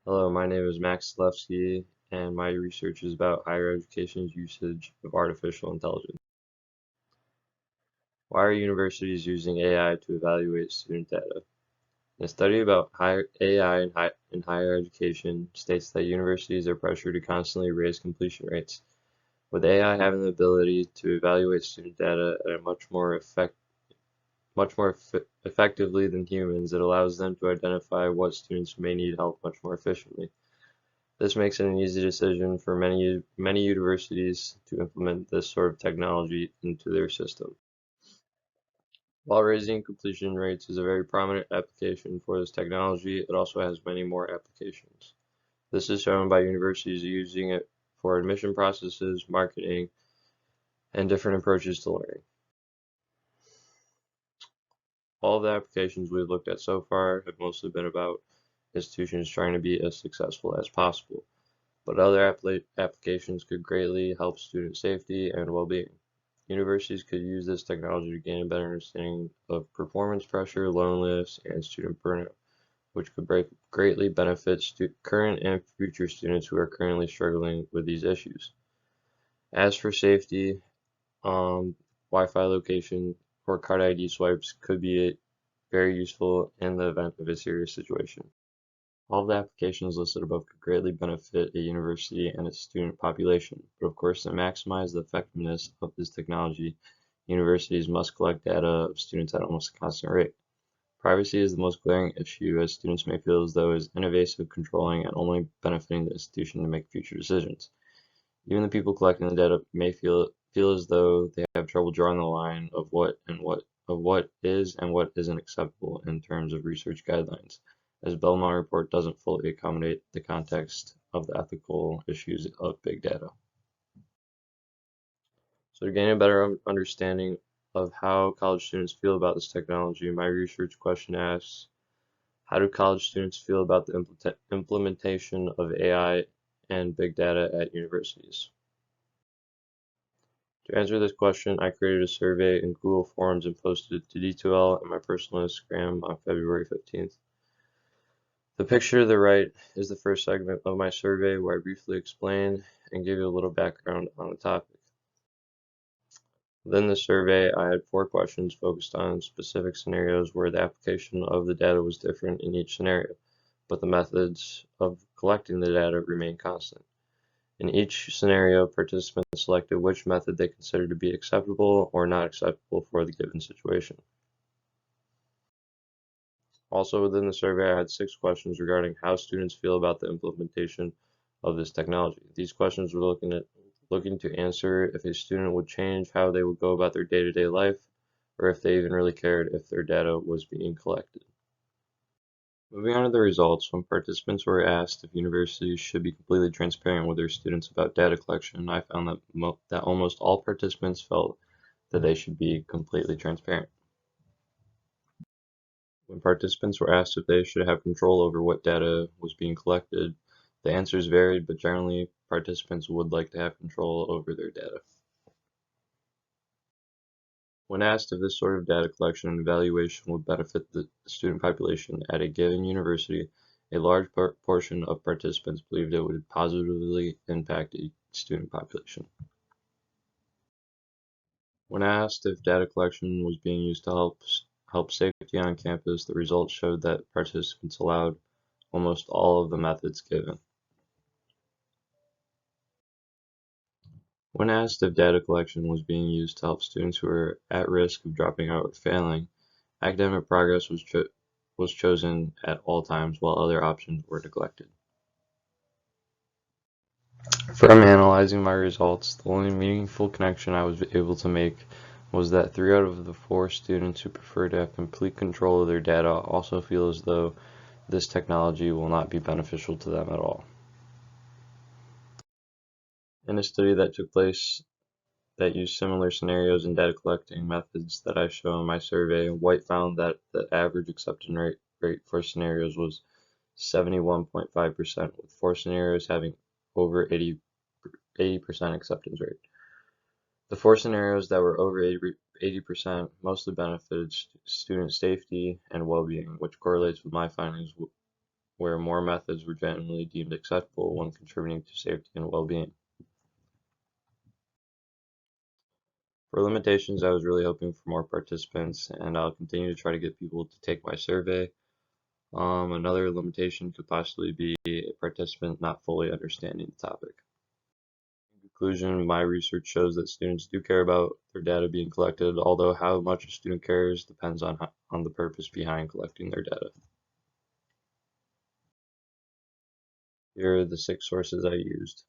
Hello, my name is Max Lefsky, and my research is about higher education's usage of artificial intelligence. Why are universities using AI to evaluate student data? A study about AI in higher education states that universities are pressured to constantly raise completion rates. With AI having the ability to evaluate student data at a effectively than humans, it allows them to identify what students may need help much more efficiently. This makes it an easy decision for many universities to implement this sort of technology into their system. While raising completion rates is a very prominent application for this technology, it also has many more applications. This is shown by universities using it for admission processes, marketing, and different approaches to learning. All of the applications we've looked at so far have mostly been about institutions trying to be as successful as possible, but other applications could greatly help student safety and well-being. Universities could use this technology to gain a better understanding of performance pressure, loneliness, and student burnout, which could greatly benefit current and future students who are currently struggling with these issues. As for safety, Wi-Fi location or card ID swipes could be very useful in the event of a serious situation. All of the applications listed above could greatly benefit a university and its student population, but of course to maximize the effectiveness of this technology, universities must collect data of students at almost a constant rate. Privacy is the most glaring issue, as students may feel as though it is invasive, controlling, and only benefiting the institution to make future decisions. Even the people collecting the data may feel as though they have trouble drawing the line of what is and what isn't acceptable in terms of research guidelines, as Belmont report doesn't fully accommodate the context of the ethical issues of big data. So to gain a better understanding of how college students feel about this technology, my research question asks, how do college students feel about the implementation of AI and big data at universities? To answer this question, I created a survey in Google Forms and posted it to D2L and my personal Instagram on February 15th. The picture to the right is the first segment of my survey where I briefly explain and give you a little background on the topic. Within the survey, I had 4 questions focused on specific scenarios where the application of the data was different in each scenario, but the methods of collecting the data remained constant. In each scenario, participants selected which method they considered to be acceptable or not acceptable for the given situation. Also within the survey, I had 6 questions regarding how students feel about the implementation of this technology. These questions were looking to answer if a student would change how they would go about their day-to-day life, or if they even really cared if their data was being collected. Moving on to the results, when participants were asked if universities should be completely transparent with their students about data collection, I found that almost all participants felt that they should be completely transparent. When participants were asked if they should have control over what data was being collected, the answers varied, but generally participants would like to have control over their data. When asked if this sort of data collection and evaluation would benefit the student population at a given university, a large portion of participants believed it would positively impact a student population. When asked if data collection was being used to help safety on campus, the results showed that participants allowed almost all of the methods given. When asked if data collection was being used to help students who were at risk of dropping out or failing, academic progress was chosen at all times while other options were neglected. From analyzing my results, the only meaningful connection I was able to make was that 3 out of the 4 students who prefer to have complete control of their data also feel as though this technology will not be beneficial to them at all. In a study that took place that used similar scenarios and data collecting methods that I show in my survey, White found that the average acceptance rate for scenarios was 71.5%, with 4 scenarios having over 80% acceptance rate. The 4 scenarios that were over 80% mostly benefited student safety and well-being, which correlates with my findings where more methods were generally deemed acceptable when contributing to safety and well-being. For limitations, I was really hoping for more participants, and I'll continue to try to get people to take my survey. Another limitation could possibly be a participant not fully understanding the topic. In conclusion, my research shows that students do care about their data being collected, although how much a student cares depends on the purpose behind collecting their data. Here are the 6 sources I used.